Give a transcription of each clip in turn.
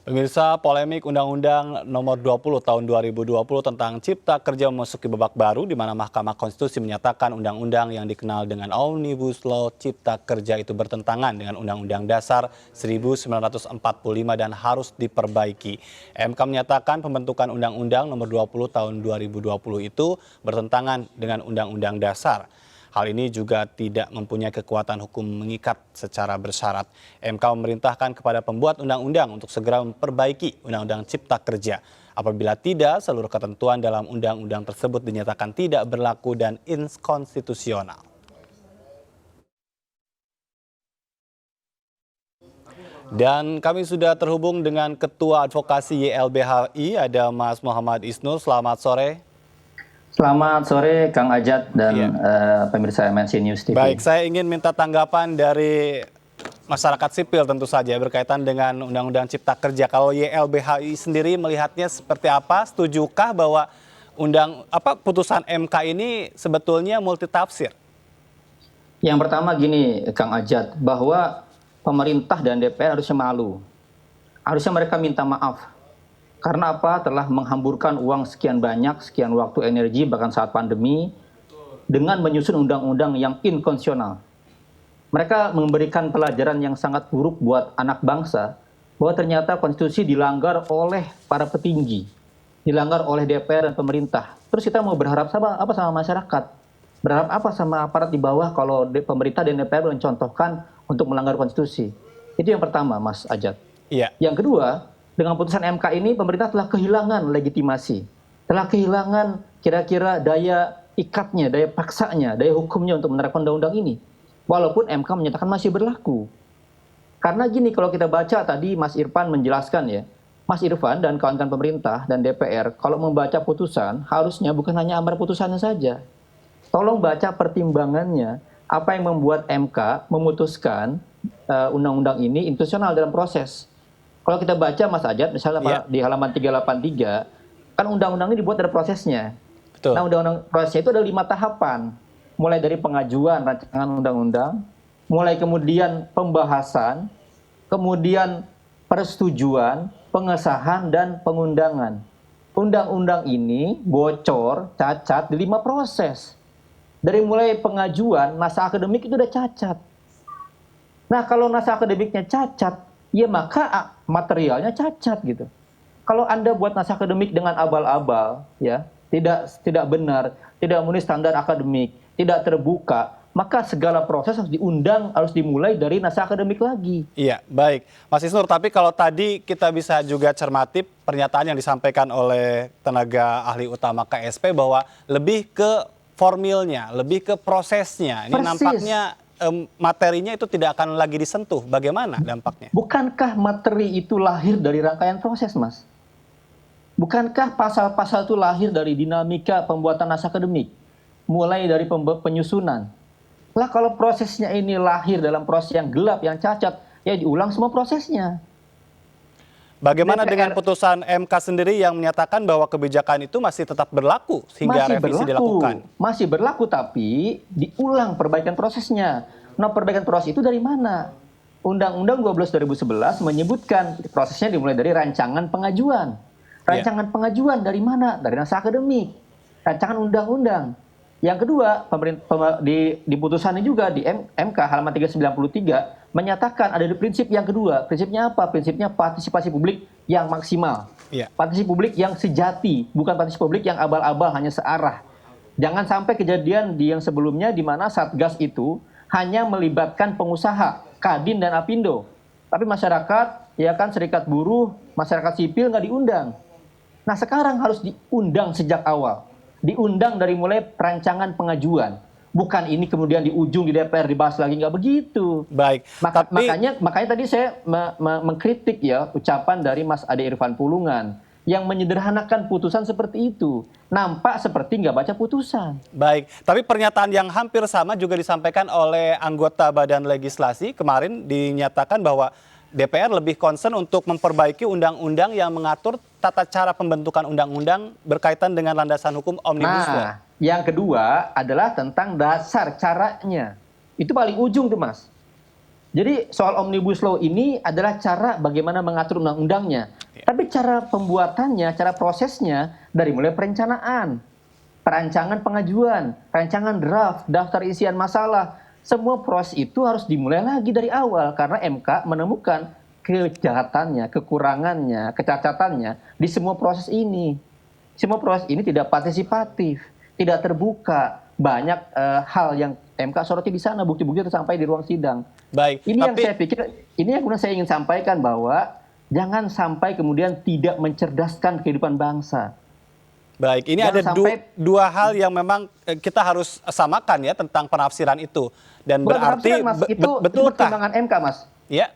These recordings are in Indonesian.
Pemirsa, polemik Undang-Undang Nomor 20 Tahun 2020 tentang Cipta Kerja memasuki babak baru di mana Mahkamah Konstitusi menyatakan undang-undang yang dikenal dengan Omnibus Law Cipta Kerja itu bertentangan dengan Undang-Undang Dasar 1945 dan harus diperbaiki. MK menyatakan pembentukan Undang-Undang Nomor 20 Tahun 2020 itu bertentangan dengan Undang-Undang Dasar. Hal ini juga tidak mempunyai kekuatan hukum mengikat secara bersyarat. MK memerintahkan kepada pembuat undang-undang untuk segera memperbaiki Undang-Undang Cipta Kerja. Apabila tidak, seluruh ketentuan dalam undang-undang tersebut dinyatakan tidak berlaku dan inkonstitusional. Dan kami sudah terhubung dengan Ketua Advokasi YLBHI, ada Mas Muhammad Isnur. Selamat sore. Selamat sore Kang Ajat dan pemirsa MNC News TV. Baik, saya ingin minta tanggapan dari masyarakat sipil tentu saja berkaitan dengan Undang-Undang Cipta Kerja. Kalau YLBHI sendiri melihatnya seperti apa? Setujukah bahwa putusan MK ini sebetulnya multitafsir? Yang pertama gini Kang Ajat, bahwa pemerintah dan DPR harusnya malu. Harusnya mereka minta maaf. Karena apa? Telah menghamburkan uang sekian banyak, sekian waktu, energi, bahkan saat pandemi, dengan menyusun undang-undang yang inkonstitusional. Mereka memberikan pelajaran yang sangat buruk buat anak bangsa, bahwa ternyata konstitusi dilanggar oleh para petinggi, dilanggar oleh DPR dan pemerintah. Terus kita mau berharap apa sama masyarakat? Berharap apa sama aparat di bawah kalau pemerintah dan DPR mencontohkan untuk melanggar konstitusi? Itu yang pertama, Mas Ajat. Iya. Yang kedua, dengan putusan MK ini pemerintah telah kehilangan legitimasi, telah kehilangan kira-kira daya ikatnya, daya paksanya, daya hukumnya untuk menerapkan undang-undang ini. Walaupun MK menyatakan masih berlaku. Karena gini, kalau kita baca tadi Mas Irfan menjelaskan ya, Mas Irfan dan kawan-kawan pemerintah dan DPR, kalau membaca putusan harusnya bukan hanya amar putusannya saja. Tolong baca pertimbangannya, apa yang membuat MK memutuskan undang-undang ini inkonstitusional dalam proses. Kalau kita baca Mas Ajat, misalnya di halaman 383, kan undang-undang ini dibuat dari prosesnya. Betul. Nah, undang-undang prosesnya itu ada 5 tahapan. Mulai dari pengajuan rancangan undang-undang, mulai kemudian pembahasan, kemudian persetujuan, pengesahan, dan pengundangan. Undang-undang ini bocor, cacat di 5 proses. Dari mulai pengajuan, naskah akademik itu udah cacat. Nah, kalau naskah akademiknya cacat, ya maka materialnya cacat gitu. Kalau Anda buat naskah akademik dengan abal-abal, ya tidak benar, tidak memenuhi standar akademik, tidak terbuka, maka segala proses harus dimulai dari naskah akademik lagi. Iya, baik. Mas Isnur, tapi kalau tadi kita bisa juga cermati pernyataan yang disampaikan oleh tenaga ahli utama KSP bahwa lebih ke formilnya, lebih ke prosesnya. Ini nampaknya materinya itu tidak akan lagi disentuh. Bagaimana dampaknya? Bukankah materi itu lahir dari rangkaian proses, Mas? Bukankah pasal-pasal itu lahir dari dinamika pembuatan naskah akademik? Mulai dari penyusunan. Lah kalau prosesnya ini lahir dalam proses yang gelap, yang cacat, ya diulang semua prosesnya. Bagaimana dengan putusan MK sendiri yang menyatakan bahwa kebijakan itu masih tetap berlaku sehingga revisi dilakukan? Masih berlaku, tapi diulang perbaikan prosesnya. Nah, perbaikan proses itu dari mana? Undang-Undang 12 2011 menyebutkan prosesnya dimulai dari rancangan pengajuan. Rancangan pengajuan dari mana? Dari naskah akademik. Rancangan undang-undang. Yang kedua, di putusannya juga di MK halaman 393 menyatakan ada di prinsip yang kedua. Prinsipnya apa? Prinsipnya partisipasi publik yang maksimal. Partisipasi publik yang sejati, bukan partisipasi publik yang abal-abal hanya searah. Jangan sampai kejadian di yang sebelumnya di mana Satgas itu hanya melibatkan pengusaha, Kadin dan Apindo. Tapi masyarakat, ya kan serikat buruh, masyarakat sipil nggak diundang. Nah, sekarang harus diundang sejak awal. Diundang dari mulai rancangan pengajuan. Bukan ini kemudian di ujung di DPR dibahas lagi, nggak begitu. Baik. Makanya tadi saya mengkritik ya ucapan dari Mas Ade Irfan Pulungan yang menyederhanakan putusan seperti itu. Nampak seperti nggak baca putusan. Baik, tapi pernyataan yang hampir sama juga disampaikan oleh anggota Badan Legislasi. Kemarin dinyatakan bahwa DPR lebih concern untuk memperbaiki undang-undang yang mengatur tata cara pembentukan undang-undang berkaitan dengan landasan hukum Omnibus Law. Nah, yang kedua adalah tentang dasar caranya. Itu paling ujung tuh, Mas. Jadi soal Omnibus Law ini adalah cara bagaimana mengatur undang-undangnya. Tapi cara pembuatannya, cara prosesnya dari mulai perencanaan, perancangan pengajuan, rancangan draft, daftar isian masalah, semua proses itu harus dimulai lagi dari awal karena MK menemukan kejahatannya, kekurangannya, kecacatannya di semua proses ini. Semua proses ini tidak partisipatif, tidak terbuka. Banyak hal yang MK soroti di sana, bukti-bukti tersampai di ruang sidang. Baik, Ini yang tapi saya pikir, ini yang kemudian saya ingin sampaikan bahwa jangan sampai kemudian tidak mencerdaskan kehidupan bangsa. baik, ini Jangan ada sampai- dua hal yang memang kita harus samakan ya tentang penafsiran itu. Dan Bukan berarti penafsiran, Mas. Itu betulkah? pertimbangan MK, Mas. Ya,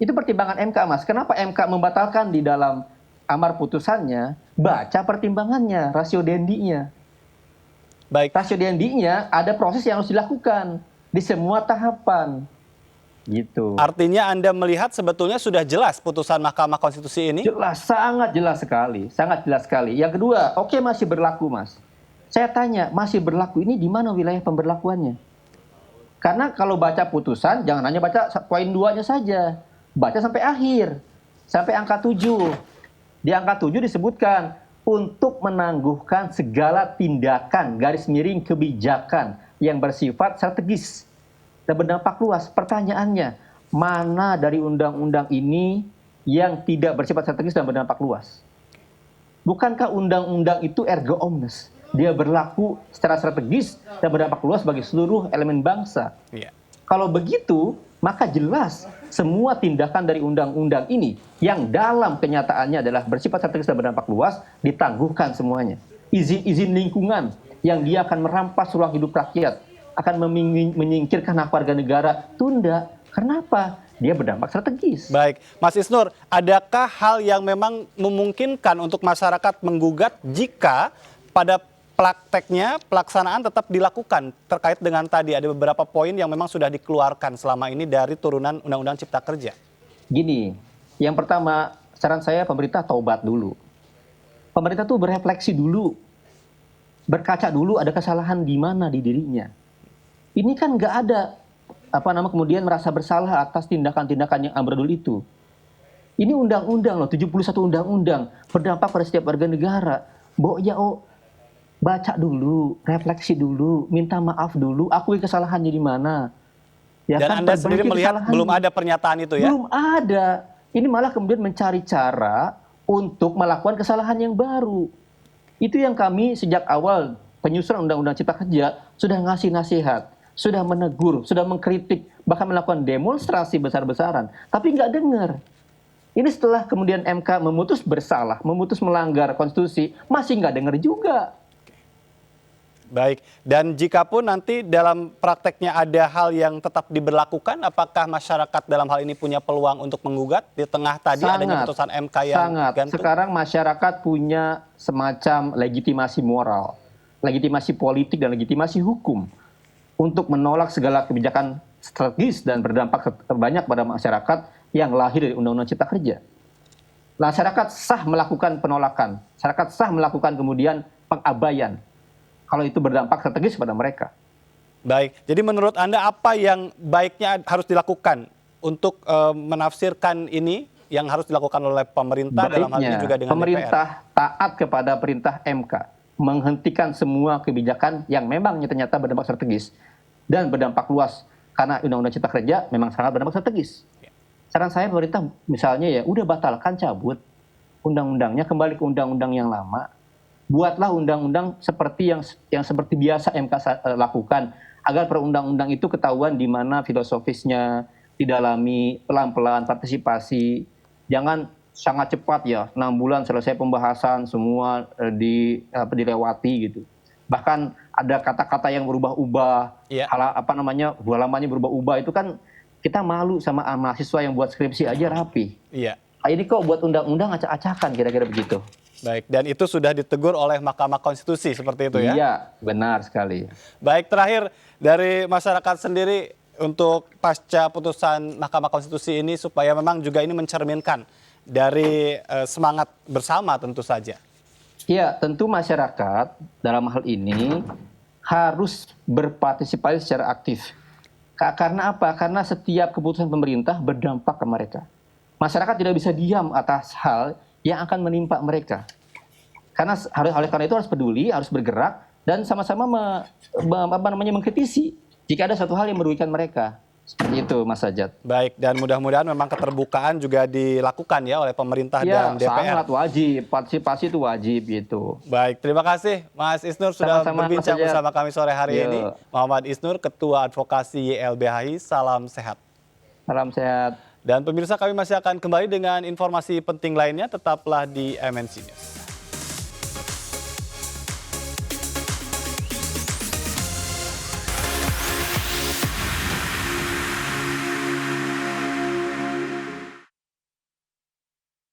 Itu pertimbangan MK, Mas. Kenapa MK membatalkan di dalam amar putusannya? Baca pertimbangannya, rasio dendinya. baik. Rasio dendinya ada proses yang harus dilakukan di semua tahapan. Gitu. Artinya Anda melihat sebetulnya sudah jelas putusan Mahkamah Konstitusi ini? Jelas, sangat jelas sekali. Sangat jelas sekali. Yang kedua, oke masih berlaku, Mas. Saya tanya, masih berlaku ini di mana wilayah pemberlakuannya? Karena kalau baca putusan, jangan hanya baca poin 2-nya saja. Baca sampai akhir. Sampai angka 7. Di angka 7 disebutkan, untuk menangguhkan segala tindakan garis miring kebijakan yang bersifat strategis dan berdampak luas. Pertanyaannya, mana dari undang-undang ini yang tidak bersifat strategis dan berdampak luas? Bukankah undang-undang itu erga omnes? Dia berlaku secara strategis dan berdampak luas bagi seluruh elemen bangsa. Iya. Kalau begitu, maka jelas semua tindakan dari undang-undang ini yang dalam kenyataannya adalah bersifat strategis dan berdampak luas ditangguhkan semuanya. Izin-izin lingkungan yang dia akan merampas ruang hidup rakyat, akan menyingkirkan hak warga negara, tunda. Kenapa? Dia berdampak strategis. Baik, Mas Isnur, adakah hal yang memang memungkinkan untuk masyarakat menggugat jika pada prakteknya pelaksanaan tetap dilakukan terkait dengan tadi ada beberapa poin yang memang sudah dikeluarkan selama ini dari turunan Undang-Undang Cipta Kerja? Gini, yang pertama saran saya pemerintah taubat dulu. Pemerintah tuh berefleksi dulu, berkaca dulu ada kesalahan di mana di dirinya. Ini kan nggak ada kemudian merasa bersalah atas tindakan-tindakan yang amburadul itu. Ini undang-undang loh, 71 undang-undang berdampak pada setiap warga negara. Baca dulu, refleksi dulu, minta maaf dulu, akui kesalahannya di mana. Ya Dan kan, Anda sendiri perbaiki melihat kesalahannya. belum ada pernyataan itu ya? Belum ada. Ini malah kemudian mencari cara untuk melakukan kesalahan yang baru. Itu yang kami sejak awal penyusunan Undang-Undang Cipta Kerja sudah ngasih nasihat, sudah menegur, sudah mengkritik, bahkan melakukan demonstrasi besar-besaran. Tapi nggak dengar. Ini setelah kemudian MK memutus bersalah, memutus melanggar konstitusi, masih nggak dengar juga. Baik, dan jika pun nanti dalam prakteknya ada hal yang tetap diberlakukan, apakah masyarakat dalam hal ini punya peluang untuk menggugat di tengah tadi adanya putusan MK yang sangat. gantung? Sekarang masyarakat punya semacam legitimasi moral, legitimasi politik dan legitimasi hukum untuk menolak segala kebijakan strategis dan berdampak terbanyak pada masyarakat yang lahir dari Undang-Undang Cipta Kerja. Masyarakat sah melakukan penolakan, masyarakat sah melakukan kemudian pengabaian kalau itu berdampak strategis pada mereka. Baik, jadi menurut Anda apa yang baiknya harus dilakukan untuk menafsirkan ini yang harus dilakukan oleh pemerintah dalam hal ini juga dengan pemerintah taat kepada perintah MK, menghentikan semua kebijakan yang memang ternyata berdampak strategis dan berdampak luas karena Undang-Undang Cipta Kerja memang sangat berdampak strategis. Saran saya pemerintah misalnya ya udah batalkan, cabut undang-undangnya, kembali ke undang-undang yang lama. Buatlah undang-undang seperti yang seperti biasa MK lakukan agar perundang-undang itu ketahuan di mana filosofisnya, didalami pelan-pelan, partisipasi. Jangan sangat cepat ya, 6 bulan selesai pembahasan semua dilewati gitu. Bahkan ada kata-kata yang berubah-ubah, halamannya berubah-ubah, itu kan kita malu sama mahasiswa yang buat skripsi aja rapi. Iya. Ini kok buat undang-undang acak-acakan, kira-kira begitu. Baik, dan itu sudah ditegur oleh Mahkamah Konstitusi seperti itu ya? Iya, benar sekali. Baik, terakhir dari masyarakat sendiri untuk pasca putusan Mahkamah Konstitusi ini supaya memang juga ini mencerminkan dari semangat bersama tentu saja. Iya, tentu masyarakat dalam hal ini harus berpartisipasi secara aktif. Karena apa? Karena setiap keputusan pemerintah berdampak ke mereka. Masyarakat tidak bisa diam atas hal yang akan menimpa mereka. Karena oleh karena itu harus peduli, harus bergerak dan sama-sama mengkritisi jika ada suatu hal yang merugikan mereka. Seperti itu, Mas Sajat. Baik, dan mudah-mudahan memang keterbukaan juga dilakukan ya oleh pemerintah dan Ya, DPR. sangat wajib. Partisipasi itu wajib gitu. Baik, terima kasih Mas Isnur sudah Sama-sama, berbincang Mas Sajat. bersama kami sore hari Yo. ini. Muhammad Isnur, Ketua Advokasi YLBHI, salam sehat. Salam sehat. Dan pemirsa, kami masih akan kembali dengan informasi penting lainnya, tetaplah di MNC News.